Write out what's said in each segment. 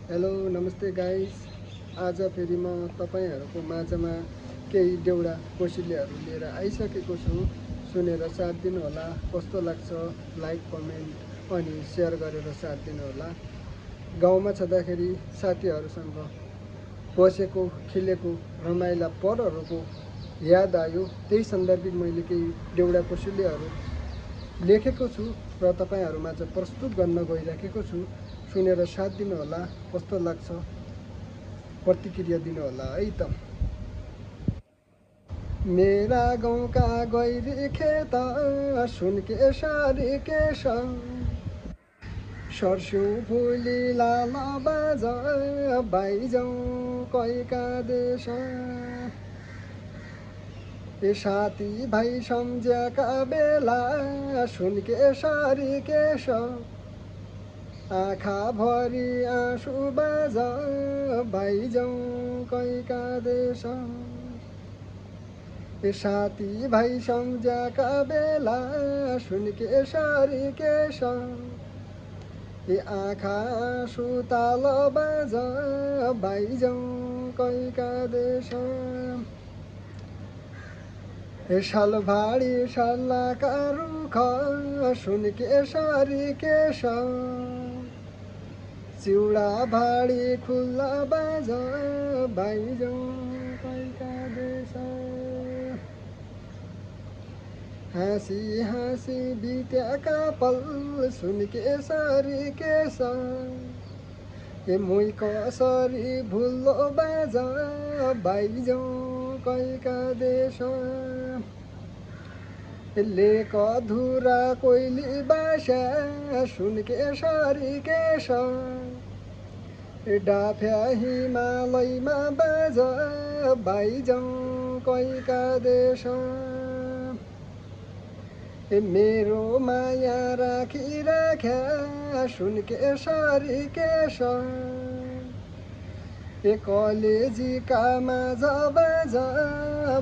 Hello नमस्ते guys. आज फेरि म तपाईँहरूको माझमा केही देउडा कोसिलीहरू लिएर आइसकेको छु। सुनेर साथ दिनुहोला। कस्तो लाग्छ लाइक कमेन्ट अनि सेयर गरेर साथ दिनुहोला। गाउँमा छँदाखेरि साथीहरूसँग बसेको खेलेको रमाइला पलहरूको याद आयो। त्यही सन्दर्भिक मैले केही देउडा कोसिलीहरू लेखेको छु र तपाईँहरूमाझ प्रस्तुत गर्न गइराखेको छु। सुनेर साथ दिनुहोला। कस्तो लाग्छ प्रतिक्रिया दिनुहोला है त। मेरा गाउँका गैरी खेत सुनके सारी केश सर्स्यौँ फुली लाल बाज बाइजाउँ कैका देश ए साथी भाइ सम्झ्याका बेला सुनके सारी केश आँखा भरि आँसु बाज बाइजाउँ कैका देश ए साथी भाइ सम्झ्याका बेला सुनके सारी केश ए आँखा आँसु ताल बाज बाइजाउँ कैका देश ए सालभाडी सल्लाका रुख सुनके सारी केश चिउडा भाडी खुल्ला बाज बाइजाउँ कैका देश हाँसी हाँसी बित्याका पल सुनके सारी केश ए मुई कसरी भुल्लो बाज बाइजाउँ कैका देश लेक धुरा कोइली बासा सुनके सारी केश डाफ्या हिमालयमा बाज बाइजाउँ कैका देश मेरो माया राखिराख्या सुनके सारी केश कलेजीका माझ बाज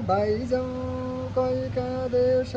बाइजाउँ कैका देश।